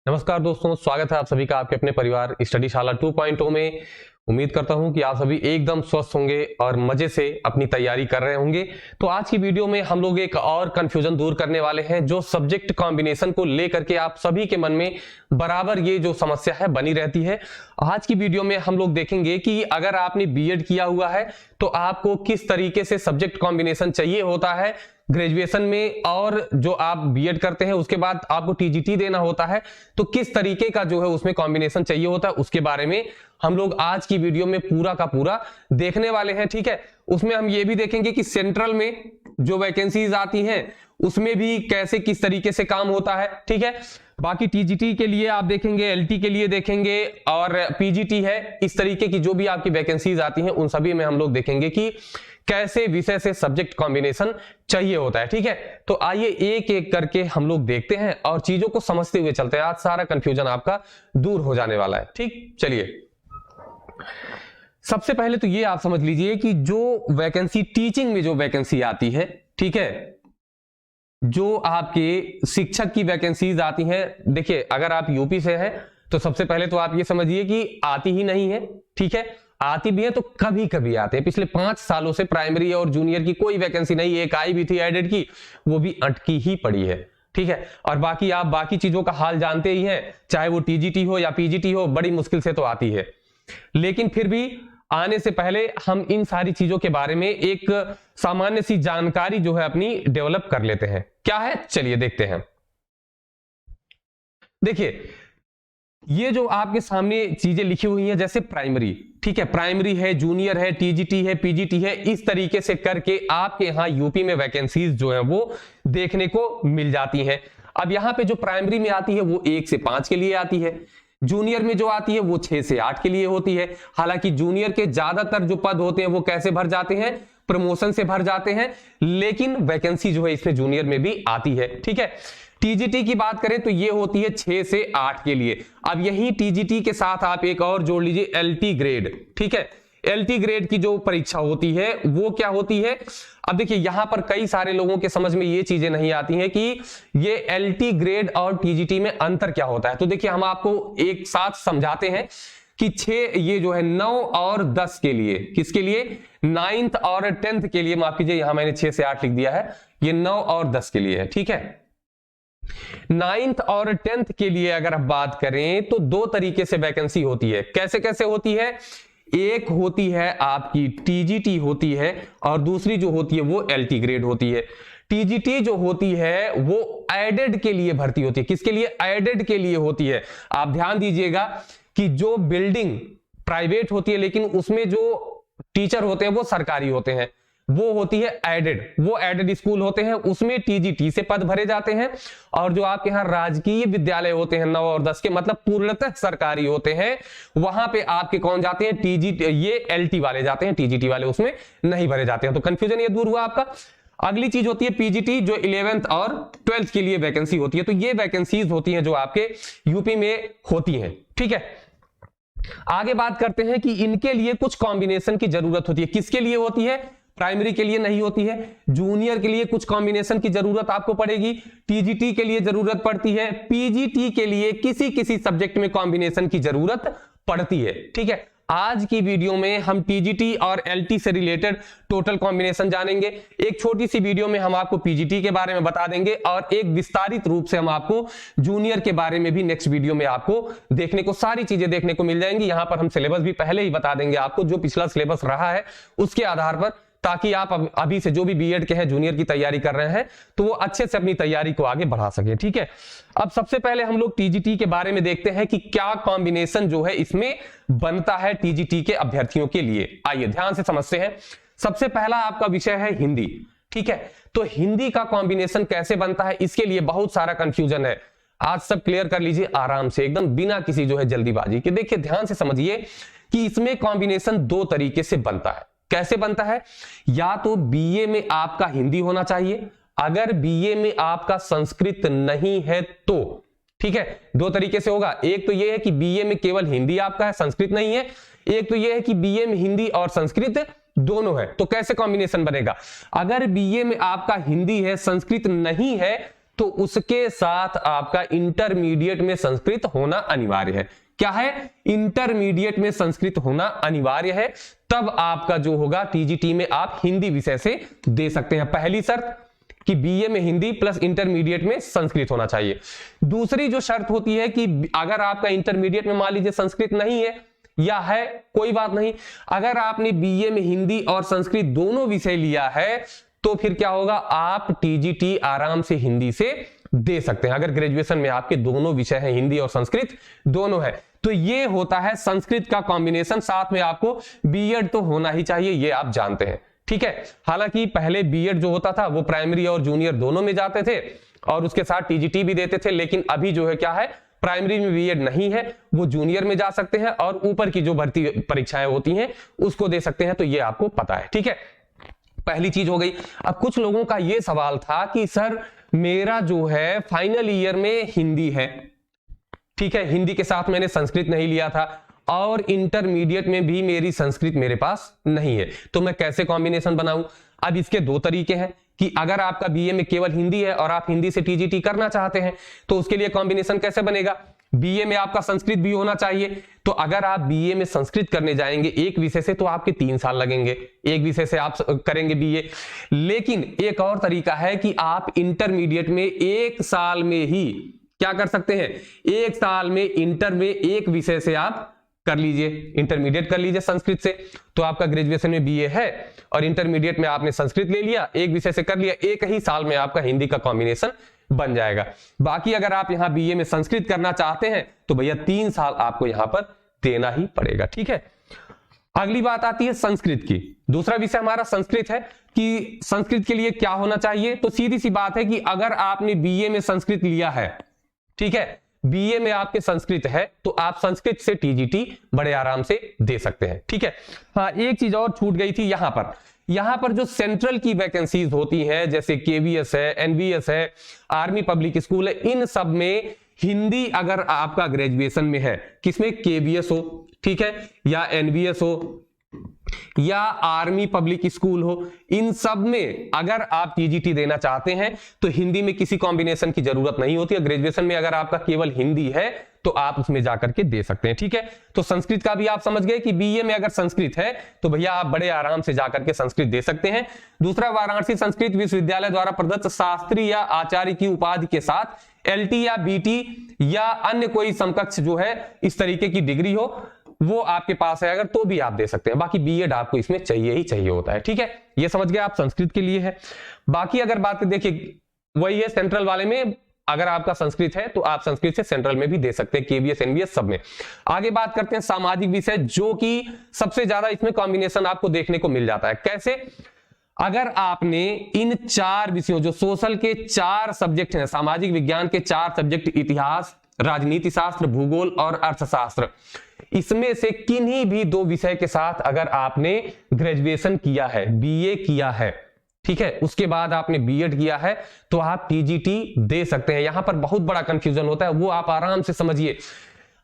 नमस्कार दोस्तों, स्वागत है आप सभी का आपके अपने परिवार स्टडीशाला 2.0 में। उम्मीद करता हूं कि आप सभी एकदम स्वस्थ होंगे और मजे से अपनी तैयारी कर रहे होंगे। तो आज की वीडियो में हम लोग एक और कंफ्यूजन दूर करने वाले हैं, जो सब्जेक्ट कॉम्बिनेशन को लेकर के आप सभी के मन में बराबर ये जो समस्या है बनी रहती है। आज की वीडियो में हम लोग देखेंगे कि अगर आपने बीएड किया हुआ है तो आपको किस तरीके से सब्जेक्ट कॉम्बिनेशन चाहिए होता है ग्रेजुएशन में, और जो आप बीएड करते हैं उसके बाद आपको टीजीटी देना होता है तो किस तरीके का जो है उसमें कॉम्बिनेशन चाहिए होता है, उसके बारे में हम लोग आज की वीडियो में पूरा का पूरा देखने वाले हैं। ठीक है, उसमें हम ये भी देखेंगे कि सेंट्रल में जो वैकेंसीज आती हैं उसमें भी कैसे किस तरीके से काम होता है। ठीक है, बाकी टीजीटी के लिए आप देखेंगे, एलटी के लिए देखेंगे और पीजीटी है, इस तरीके की जो भी आपकी वैकेंसीज आती हैं उन सभी में हम लोग देखेंगे कि कैसे विषय से सब्जेक्ट कॉम्बिनेशन चाहिए होता है। ठीक है, तो आइए एक एक करके हम लोग देखते हैं और चीजों को समझते हुए चलते हैं। आज सारा कंफ्यूजन आपका दूर हो जाने वाला है। ठीक, चलिए सबसे पहले तो ये आप समझ लीजिए कि जो वैकेंसी टीचिंग में जो वैकेंसी आती है, ठीक है, जो आपके शिक्षक की वैकेंसीज आती हैं, देखिए अगर आप यूपी से हैं तो सबसे पहले तो आप ये समझिए कि आती ही नहीं है। ठीक है, आती भी है तो कभी कभी आते हैं। पिछले 5 सालों से प्राइमरी और जूनियर की कोई वैकेंसी नहीं, एक आई भी थी एडेड की, वो भी अटकी ही पड़ी है। ठीक है, और बाकी आप बाकी चीजों का हाल जानते ही हैं, चाहे वो टीजीटी हो या पीजीटी हो, बड़ी मुश्किल से तो आती है। लेकिन फिर भी आने से पहले हम इन सारी चीजों के बारे में एक सामान्य सी जानकारी जो है अपनी डेवलप कर लेते हैं। क्या है, चलिए देखते हैं। देखिए ये जो आपके सामने चीजें लिखी हुई हैं, जैसे प्राइमरी, ठीक है, प्राइमरी है, जूनियर है, टीजीटी है, पीजीटी है, इस तरीके से करके आपके यहां यूपी में वैकेंसीज जो है वो देखने को मिल जाती हैं। अब यहां पे जो प्राइमरी में आती है वो 1 से 5 के लिए आती है, जूनियर में जो आती है वो 6 से 8 के लिए होती है। हालांकि जूनियर के ज्यादातर जो पद होते हैं वो कैसे भर जाते हैं, प्रमोशन से भर जाते हैं, लेकिन वैकेंसी जो है इसमें जूनियर में भी आती है। ठीक है, टीजीटी की बात करें तो ये होती है 6 से 8 के लिए। अब यही टीजीटी के साथ आप एक और जोड़ लीजिए, एलटी ग्रेड। ठीक है, एलटी ग्रेड की जो परीक्षा होती है वो क्या होती है। अब देखिए यहां पर कई सारे लोगों के समझ में ये चीजें नहीं आती हैं कि ये एलटी ग्रेड और टीजीटी में अंतर क्या होता है। तो देखिए हम आपको एक साथ समझाते हैं कि 6 ये जो है 9 और 10 के लिए, किसके लिए, 9th और 10th के लिए, माफ कीजिए यहां मैंने 6 से 8 लिख दिया है, ये 9 और 10 के लिए है। ठीक है, 9th और 10th के लिए अगर आप बात करें तो 2 तरीके से वैकेंसी होती है। कैसे कैसे होती है, एक होती है आपकी टीजीटी होती है और दूसरी जो होती है वो एलटी ग्रेड होती है। टीजीटी जो होती है वो एडेड के लिए भर्ती होती है। किसके लिए, एडेड के लिए होती है। आप ध्यान दीजिएगा कि जो बिल्डिंग प्राइवेट होती है लेकिन उसमें जो टीचर होते हैं वो सरकारी होते हैं, वो होती है एडेड, वो एडेड स्कूल होते हैं, उसमें टीजीटी से पद भरे जाते हैं। और जो आपके यहाँ राजकीय विद्यालय होते हैं 9 और 10 के, मतलब पूर्णतः सरकारी होते हैं, वहां पे आपके कौन जाते हैं, टीजीटी, ये एलटी वाले जाते हैं, टीजीटी वाले उसमें नहीं भरे जाते हैं। तो कंफ्यूजन ये दूर हुआ आपका। अगली चीज होती है पीजीटी, जो 11th और 12th के लिए वैकेंसी होती है। तो ये वैकेंसीज होती हैं जो आपके यूपी में होती हैं। ठीक है, आगे बात करते हैं कि इनके लिए कुछ कॉम्बिनेशन की जरूरत होती है। किसके लिए होती है, प्राइमरी के लिए नहीं होती है, जूनियर के लिए कुछ कॉम्बिनेशन की जरूरत आपको पड़ेगी, टीजीटी के लिए जरूरत पड़ती है, पीजीटी के लिए किसी किसी सब्जेक्ट में कॉम्बिनेशन की जरूरत पड़ती है। ठीक है, आज की वीडियो में हम टीजीटी और एलटी से रिलेटेड टोटल कॉम्बिनेशन जानेंगे। एक छोटी सी वीडियो में हम आपको पीजीटी के बारे में बता देंगे और एक विस्तारित रूप से हम आपको जूनियर के बारे में भी नेक्स्ट वीडियो में आपको देखने को, सारी चीजें देखने को मिल जाएंगी। यहां पर हम सिलेबस भी पहले ही बता देंगे आपको, जो पिछला सिलेबस रहा है उसके आधार पर, ताकि आप अभी से जो भी बीएड के हैं जूनियर की तैयारी कर रहे हैं तो वो अच्छे से अपनी तैयारी को आगे बढ़ा सके। ठीक है, अब सबसे पहले हम लोग टीजीटी के बारे में देखते हैं कि क्या कॉम्बिनेशन जो है इसमें बनता है टीजीटी के अभ्यर्थियों के लिए। आइए ध्यान से समझते हैं। सबसे पहला आपका विषय है हिंदी। ठीक है, तो हिंदी का कॉम्बिनेशन कैसे बनता है, इसके लिए बहुत सारा कंफ्यूजन है। आज सब क्लियर कर लीजिए आराम से, एकदम बिना किसी जो है जल्दीबाजी के। देखिए ध्यान से समझिए कि इसमें कॉम्बिनेशन 2 तरीके से बनता है। कैसे बनता है, या तो बीए में आपका हिंदी होना चाहिए, अगर बीए में आपका संस्कृत नहीं है तो, ठीक है, 2 तरीके से होगा। एक तो यह है कि बीए में केवल हिंदी आपका है, संस्कृत नहीं है। एक तो यह है कि बीए में हिंदी और संस्कृत दोनों है। तो कैसे कॉम्बिनेशन बनेगा, अगर बीए में आपका हिंदी है, संस्कृत नहीं है, तो उसके साथ आपका इंटरमीडिएट में संस्कृत होना अनिवार्य है। क्या है? इंटरमीडिएट में संस्कृत होना अनिवार्य है, तब आपका जो होगा टीजीटी में आप हिंदी विषय से दे सकते हैं। पहली शर्त कि बीए में हिंदी प्लस इंटरमीडिएट में संस्कृत होना चाहिए। दूसरी जो शर्त होती है कि अगर आपका इंटरमीडिएट में मान लीजिए संस्कृत नहीं है या है, कोई बात नहीं, अगर आपने बीए में हिंदी और संस्कृत दोनों विषय लिया है तो फिर क्या होगा, आप टीजीटी आराम से हिंदी से दे सकते हैं। अगर ग्रेजुएशन में आपके दोनों विषय हैं, हिंदी और संस्कृत दोनों है, तो ये होता है संस्कृत का कॉम्बिनेशन। साथ में आपको बीएड तो होना ही चाहिए, ये आप जानते हैं, ठीक है। हालांकि पहले बीएड जो होता था वो प्राइमरी और जूनियर दोनों में जाते थे और उसके साथ टीजीटी भी देते थे, लेकिन अभी जो है क्या है, प्राइमरी में बीएड नहीं है, वो जूनियर में जा सकते हैं और ऊपर की जो भर्ती परीक्षाएं होती हैं उसको दे सकते हैं। तो ये आपको पता है, ठीक है, पहली चीज हो गई। अब कुछ लोगों का ये सवाल था कि सर मेरा जो है फाइनल ईयर में हिंदी है, ठीक है, हिंदी के साथ मैंने संस्कृत नहीं लिया था और इंटरमीडिएट में भी मेरी संस्कृत मेरे पास नहीं है, तो मैं कैसे कॉम्बिनेशन बनाऊं? अब इसके दो तरीके हैं कि अगर आपका बीए में केवल हिंदी है और आप हिंदी से टीजीटी करना चाहते हैं तो उसके लिए कॉम्बिनेशन कैसे बनेगा? बीए में आपका संस्कृत भी होना चाहिए, तो अगर आप बीए में संस्कृत करने जाएंगे एक विषय से तो आपके 3 साल लगेंगे, एक विषय से आप करेंगे बीए। लेकिन एक और तरीका है कि आप इंटरमीडिएट में 1 साल में ही क्या कर सकते हैं, 1 साल में इंटर में एक विषय से आप कर लीजिए, इंटरमीडिएट कर लीजिए संस्कृत से, तो आपका ग्रेजुएशन में बीए है और इंटरमीडिएट में आपने संस्कृत ले लिया, एक विषय से कर लिया, एक ही साल में आपका हिंदी का कॉम्बिनेशन बन जाएगा। बाकी अगर आप यहां बीए में संस्कृत करना चाहते हैं तो भैया 3 साल आपको यहां पर देना ही पड़ेगा, ठीक है। अगली बात आती है संस्कृत की। दूसरा विषय हमारा संस्कृत है कि संस्कृत के लिए क्या होना चाहिए, तो सीधी सी बात है कि अगर आपने बीए में संस्कृत लिया है, ठीक है, बीए में आपके संस्कृत है तो आप संस्कृत से टीजीटी बड़े आराम से दे सकते हैं, ठीक है। हाँ, एक चीज और छूट गई थी, यहां पर जो सेंट्रल की वैकेंसीज होती हैं जैसे केवीएस है, एनवीएस है, आर्मी पब्लिक स्कूल है, इन सब में हिंदी अगर आपका ग्रेजुएशन में है, किसमें, केवीएस हो, ठीक है, या एनवीएस हो या आर्मी पब्लिक स्कूल हो, इन सब में अगर आप टीजीटी देना चाहते हैं तो हिंदी में किसी कॉम्बिनेशन की जरूरत नहीं होती है। ग्रेजुएशन में अगर आपका केवल हिंदी है तो आप उसमें जाकर के दे सकते हैं, ठीक है। तो संस्कृत का भी आप समझ गए कि बीए में अगर संस्कृत है तो भैया आप बड़े आराम से जाकर के संस्कृत दे सकते हैं। दूसरा, वाराणसी संस्कृत विश्वविद्यालय द्वारा प्रदत्त शास्त्री या आचार्य की उपाधि के साथ एलटी या बीटी या अन्य कोई समकक्ष जो है इस तरीके की डिग्री हो वो आपके पास है अगर, तो भी आप दे सकते हैं। बाकी बीएड आपको इसमें चाहिए ही चाहिए होता है, ठीक है। ये समझ गए आप, संस्कृत के लिए है। बाकी अगर बात देखिए वही है, सेंट्रल वाले में अगर आपका संस्कृत है तो आप संस्कृत से सेंट्रल में भी दे सकते हैं, केवीएस एनवीएस सब में। आगे बात करते हैं सामाजिक विषय, जो कि सबसे ज्यादा इसमें कॉम्बिनेशन आपको देखने को मिल जाता है। कैसे? अगर आपने इन 4 विषयों, जो सोशल के 4 सब्जेक्ट हैं, सामाजिक विज्ञान के 4 सब्जेक्ट, इतिहास, राजनीति शास्त्र, भूगोल और अर्थशास्त्र, इसमें से किन्हीं भी 2 विषय के साथ अगर आपने ग्रेजुएशन किया है, बीए किया है, ठीक है, उसके बाद आपने बीएड किया है तो आप टीजीटी दे सकते हैं। यहां पर बहुत बड़ा कंफ्यूजन होता है, वो आप आराम से समझिए।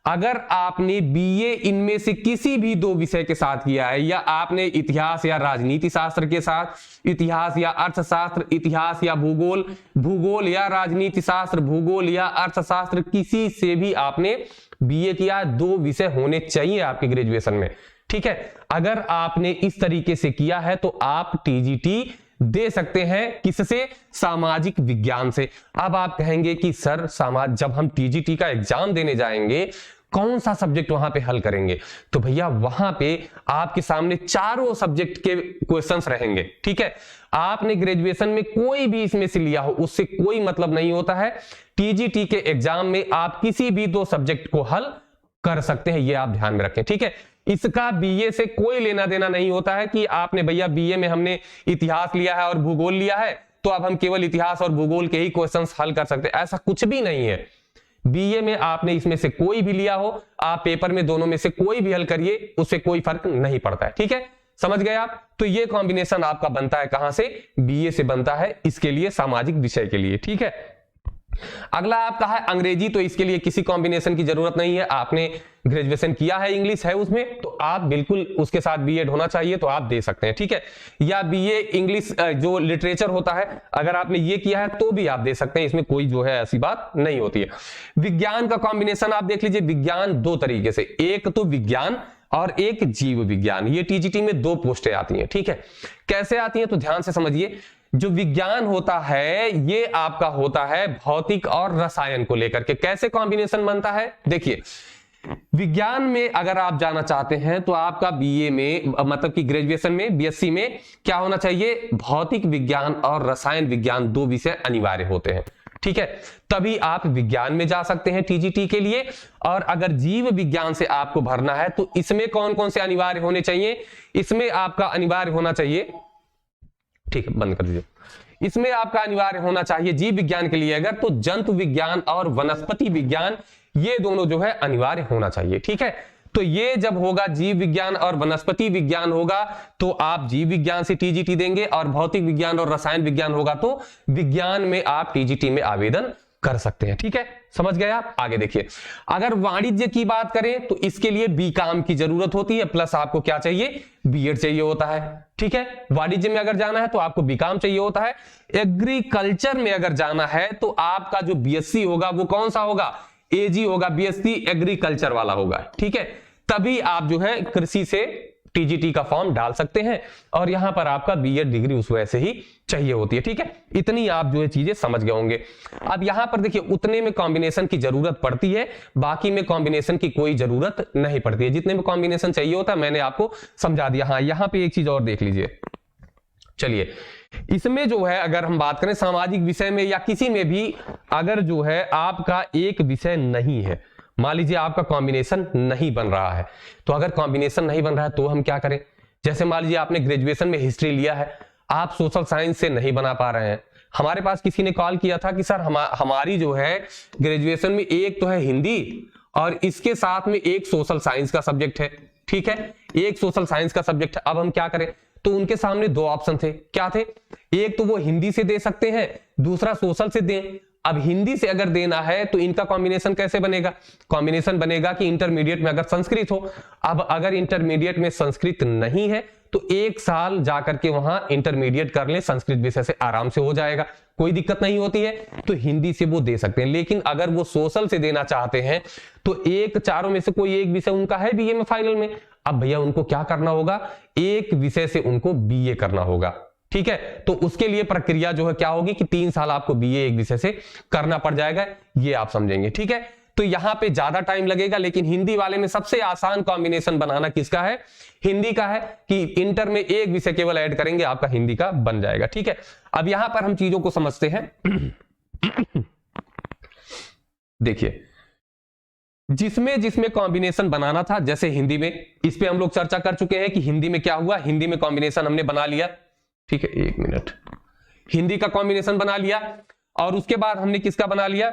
अगर आपने बीए इनमें से किसी भी 2 विषय के साथ किया है, या आपने इतिहास या राजनीति शास्त्र के साथ, इतिहास या अर्थशास्त्र, इतिहास या भूगोल, भूगोल या राजनीति शास्त्र, भूगोल या अर्थशास्त्र, किसी से भी आपने बीए किया, 2 विषय होने चाहिए आपके ग्रेजुएशन में, ठीक है। अगर आपने इस तरीके से किया है तो आप टीजीटी दे सकते हैं। किससे? सामाजिक विज्ञान से। अब आप कहेंगे कि सर जब हम टीजीटी का एग्जाम देने जाएंगे कौन सा सब्जेक्ट वहां पे हल करेंगे? तो भैया वहां पे आपके सामने चारों सब्जेक्ट के क्वेश्चंस रहेंगे, ठीक है। आपने ग्रेजुएशन में कोई भी इसमें से लिया हो उससे कोई मतलब नहीं होता है। टीजीटी के एग्जाम में आप किसी भी 2 सब्जेक्ट को हल कर सकते हैं, ये आप ध्यान में रखें, ठीक है। इसका बीए से कोई लेना देना नहीं होता है कि आपने भैया बीए में हमने इतिहास लिया है और भूगोल लिया है तो अब हम केवल इतिहास और भूगोल के ही क्वेश्चंस हल कर सकते हैं, ऐसा कुछ भी नहीं है। बीए में आपने इसमें से कोई भी लिया हो, आप पेपर में दोनों में से कोई भी हल करिए, उससे कोई फर्क नहीं पड़ता है, ठीक है। समझ गए आप? तो ये कॉम्बिनेशन आपका बनता है कहां से? बीए से बनता है, इसके लिए सामाजिक विषय के लिए, ठीक है। अगला आपका है अंग्रेजी, तो इसके लिए किसी कॉम्बिनेशन की जरूरत नहीं है, आपने ग्रेजुएशन किया है, इंग्लिश है उसमें, तो आप बिल्कुल उसके साथ बीएड होना चाहिए तो आप दे सकते हैं, ठीक है। या बीए इंग्लिश जो लिटरेचर होता है, अगर आपने ये किया है तो भी आप दे सकते हैं, इसमें कोई जो है ऐसी बात नहीं होती है। विज्ञान का कॉम्बिनेशन आप देख लीजिए, विज्ञान दो तरीके से, एक तो विज्ञान और एक जीव विज्ञान, ये टीजीटी में दो पोस्टें आती हैं, ठीक है। कैसे आती हैं तो ध्यान से समझिए। जो विज्ञान होता है ये आपका होता है भौतिक और रसायन को लेकर के। कैसे कॉम्बिनेशन बनता है देखिए, विज्ञान में अगर आप जाना चाहते हैं तो आपका बीए में मतलब कि ग्रेजुएशन में बीएससी में क्या होना चाहिए, भौतिक विज्ञान और रसायन विज्ञान दो विषय अनिवार्य होते हैं, ठीक है। तभी आप विज्ञान में जा सकते हैं टीजीटी के लिए। और अगर जीव विज्ञान से आपको भरना है तो इसमें कौन कौन से अनिवार्य होने चाहिए, इसमें आपका अनिवार्य होना चाहिए, ठीक है बंद कर दीजिए, इसमें आपका अनिवार्य होना चाहिए जीव विज्ञान के लिए अगर, तो जंतु विज्ञान और वनस्पति विज्ञान ये दोनों जो है अनिवार्य होना चाहिए, ठीक है। तो ये जब होगा जीव विज्ञान और वनस्पति विज्ञान होगा तो आप जीव विज्ञान से टीजीटी देंगे, और भौतिक विज्ञान और रसायन विज्ञान होगा तो विज्ञान में आप टीजीटी में आवेदन कर सकते हैं, ठीक है। समझ गए आप। आगे देखिए, अगर वाणिज्य की बात करें तो इसके लिए बीकॉम की जरूरत होती है, प्लस आपको क्या चाहिए, बीएड चाहिए होता है, ठीक है। वाणिज्य में अगर जाना है तो आपको बीकॉम चाहिए होता है। एग्रीकल्चर में अगर जाना है तो आपका जो बीएससी होगा वो कौन सा होगा, एजी होगा, बीएससी एग्रीकल्चर वाला होगा, ठीक है। तभी आप जो है कृषि से टीजीटी का फॉर्म डाल सकते हैं, और यहां पर आपका बीएड डिग्री उस वजह से ही चाहिए होती है, ठीक है। इतनी आप जो है चीजें समझ गए होंगे। अब यहां पर देखिए, उतने में कॉम्बिनेशन की जरूरत पड़ती है, बाकी में कॉम्बिनेशन की कोई जरूरत नहीं पड़ती है। जितने में कॉम्बिनेशन चाहिए होता है मैंने आपको समझा दिया। हाँ, यहां पे एक चीज और देख लीजिए, चलिए इसमें जो है अगर हम बात करें सामाजिक विषय में या किसी में भी, अगर जो है आपका एक विषय नहीं है, मान लीजिए आपका कॉम्बिनेशन नहीं बन रहा है, तो अगर कॉम्बिनेशन नहीं बन रहा है तो हम क्या करें, जैसे मान लीजिए आपने ग्रेजुएशन में हिस्ट्री लिया है, आप सोशल साइंस से नहीं बना पा रहे हैं। हमारे पास किसी ने कॉल किया था कि सर हमारी जो है ग्रेजुएशन में एक तो है हिंदी और इसके साथ में एक सोशल साइंस का सब्जेक्ट है, ठीक है, एक सोशल साइंस का सब्जेक्ट है, अब हम क्या करें। तो उनके सामने दो ऑप्शन थे, क्या थे, एक तो वो हिंदी से दे सकते हैं, दूसरा सोशल से दें। अब हिंदी से अगर देना है तो इनका कॉम्बिनेशन कैसे बनेगा, कॉम्बिनेशन बनेगा कि इंटरमीडिएट में अगर संस्कृत हो, अब अगर इंटरमीडिएट में संस्कृत नहीं है तो एक साल जाकर के वहां इंटरमीडिएट कर ले, संस्कृत विषय से आराम से हो जाएगा, कोई दिक्कत नहीं होती है, तो हिंदी से वो दे सकते हैं। लेकिन अगर वो सोशल से देना चाहते हैं तो एक चारों में से कोई एक विषय उनका है बीए में फाइनल में, अब भैया उनको क्या करना होगा, एक विषय से उनको बीए करना होगा, ठीक है। तो उसके लिए प्रक्रिया जो है क्या होगी कि 3 साल आपको बीए एक विषय से करना पड़ जाएगा, ये आप समझेंगे, ठीक है। तो यहां पे ज्यादा टाइम लगेगा, लेकिन हिंदी वाले में सबसे आसान कॉम्बिनेशन बनाना किसका है, हिंदी का है, कि इंटर में एक विषय केवल ऐड करेंगे आपका हिंदी का बन जाएगा, ठीक है। अब यहां पर हम चीजों को समझते हैं। देखिए, जिसमें जिसमें कॉम्बिनेशन बनाना था, जैसे हिंदी में, इस पे हम लोग चर्चा कर चुके हैं कि हिंदी में क्या हुआ, हिंदी में कॉम्बिनेशन हमने बना लिया, ठीक है, एक मिनट, हिंदी का कॉम्बिनेशन बना लिया, और उसके बाद हमने किसका बना लिया,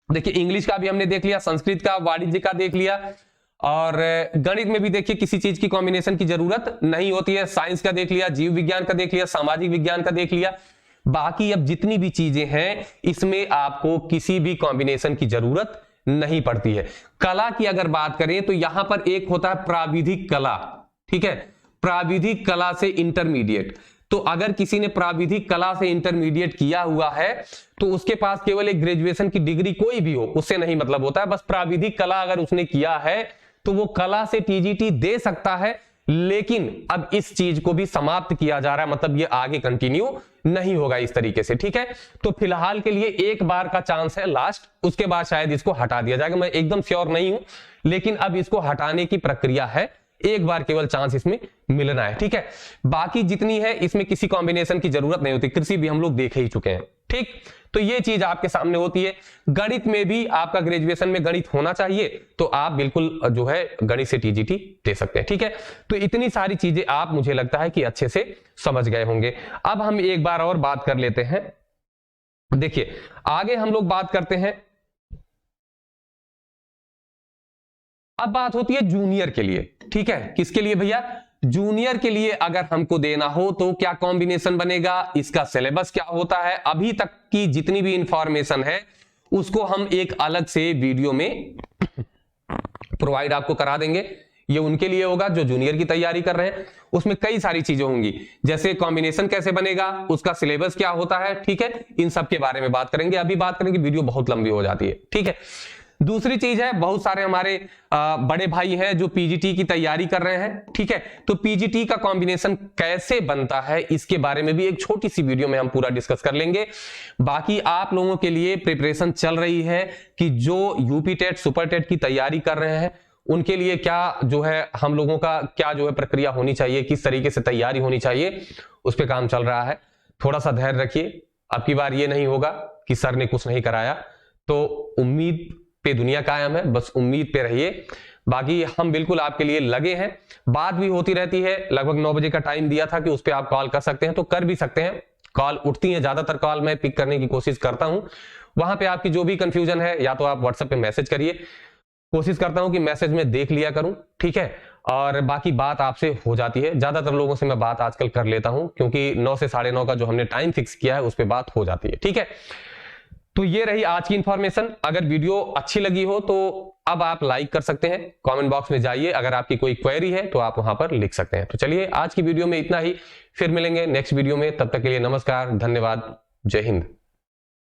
देखिए इंग्लिश का भी हमने देख लिया, संस्कृत का, वाणिज्य का देख लिया, और गणित में भी देखिए किसी चीज की कॉम्बिनेशन की जरूरत नहीं होती है, साइंस का देख लिया, जीव विज्ञान का देख लिया, सामाजिक विज्ञान का देख लिया। बाकी अब जितनी भी चीजें हैं इसमें आपको किसी भी कॉम्बिनेशन की जरूरत नहीं पड़ती है। कला की अगर बात करें तो यहां पर एक होता है प्राविधिक कला, ठीक है, प्राविधिक कला से इंटरमीडिएट। तो अगर किसी ने प्राविधिक कला से इंटरमीडिएट किया हुआ है तो उसके पास केवल एक ग्रेजुएशन की डिग्री कोई भी हो उससे नहीं मतलब होता है, बस प्राविधिक कला अगर उसने किया है तो वो कला से टीजीटी दे सकता है। लेकिन अब इस चीज को भी समाप्त किया जा रहा है, मतलब ये आगे कंटिन्यू नहीं होगा इस तरीके से, ठीक है। तो फिलहाल के लिए एक बार का चांस है लास्ट, उसके बाद शायद इसको हटा दिया जाएगा, मैं एकदम श्योर नहीं हूं, लेकिन अब इसको हटाने की प्रक्रिया है, एक बार केवल चांस इसमें मिलना है, ठीक है। बाकी जितनी है इसमें किसी कॉम्बिनेशन की जरूरत नहीं होती, कृषि भी हम लोग देख ही चुके हैं, ठीक। तो ये चीज आपके सामने होती है। गणित में भी आपका ग्रेजुएशन में गणित होना चाहिए, तो आप बिल्कुल जो है गणित से टीजीटी दे सकते हैं, ठीक है। तो इतनी सारी चीजें आप, मुझे लगता है कि अच्छे से समझ गए होंगे। अब हम एक बार और बात कर लेते हैं। देखिए आगे हम लोग बात करते हैं, अब बात होती है जूनियर के लिए, ठीक है। किसके लिए भैया, जूनियर के लिए अगर हमको देना हो तो क्या कॉम्बिनेशन बनेगा, इसका सिलेबस क्या होता है, अभी तक की जितनी भी इंफॉर्मेशन है उसको हम एक अलग से वीडियो में प्रोवाइड आपको करा देंगे। ये उनके लिए होगा जो जूनियर की तैयारी कर रहे हैं। उसमें कई सारी चीजें होंगी, जैसे कॉम्बिनेशन कैसे बनेगा, उसका सिलेबस क्या होता है, ठीक है, इन सब के बारे में बात करेंगे। अभी बात करेंगे, वीडियो बहुत लंबी हो जाती है, ठीक है। दूसरी चीज है, बहुत सारे हमारे बड़े भाई हैं जो पीजीटी की तैयारी कर रहे हैं, ठीक है, तो पीजीटी का कॉम्बिनेशन कैसे बनता है इसके बारे में भी एक छोटी सी वीडियो में हम पूरा डिस्कस कर लेंगे। बाकी आप लोगों के लिए प्रिपरेशन चल रही है कि जो यूपी टेट सुपर टेट की तैयारी कर रहे हैं उनके लिए क्या जो है हम लोगों का क्या जो है प्रक्रिया होनी चाहिए, किस तरीके से तैयारी होनी चाहिए, उस पर काम चल रहा है। थोड़ा सा धैर्य रखिए, अब की बार ये नहीं होगा कि सर ने कुछ नहीं कराया। तो उम्मीद पे दुनिया कायम है, बस उम्मीद पे रहिए। बाकी हम बिल्कुल आपके लिए लगे हैं। बात भी होती रहती है, लगभग 9 बजे का टाइम दिया था कि उस पर आप कॉल कर सकते हैं, तो कर भी सकते हैं। कॉल उठती है, ज्यादातर कॉल मैं पिक करने की कोशिश करता हूं। वहां पे आपकी जो भी कंफ्यूजन है या तो आप व्हाट्सएप पे मैसेज करिए, कोशिश करता हूं कि मैसेज में देख लिया करूं, ठीक है। और बाकी बात आपसे हो जाती है, ज्यादातर लोगों से मैं बात आजकल कर लेता हूं क्योंकि 9 से 9:30 का जो हमने टाइम फिक्स किया है उस पर बात हो जाती है, ठीक है। तो ये रही आज की इंफॉर्मेशन। अगर वीडियो अच्छी लगी हो तो अब आप लाइक कर सकते हैं, कमेंट बॉक्स में जाइए, अगर आपकी कोई क्वेरी है तो आप वहां पर लिख सकते हैं। तो चलिए आज की वीडियो में इतना ही, फिर मिलेंगे नेक्स्ट वीडियो में, तब तक के लिए नमस्कार, धन्यवाद, जय हिंद।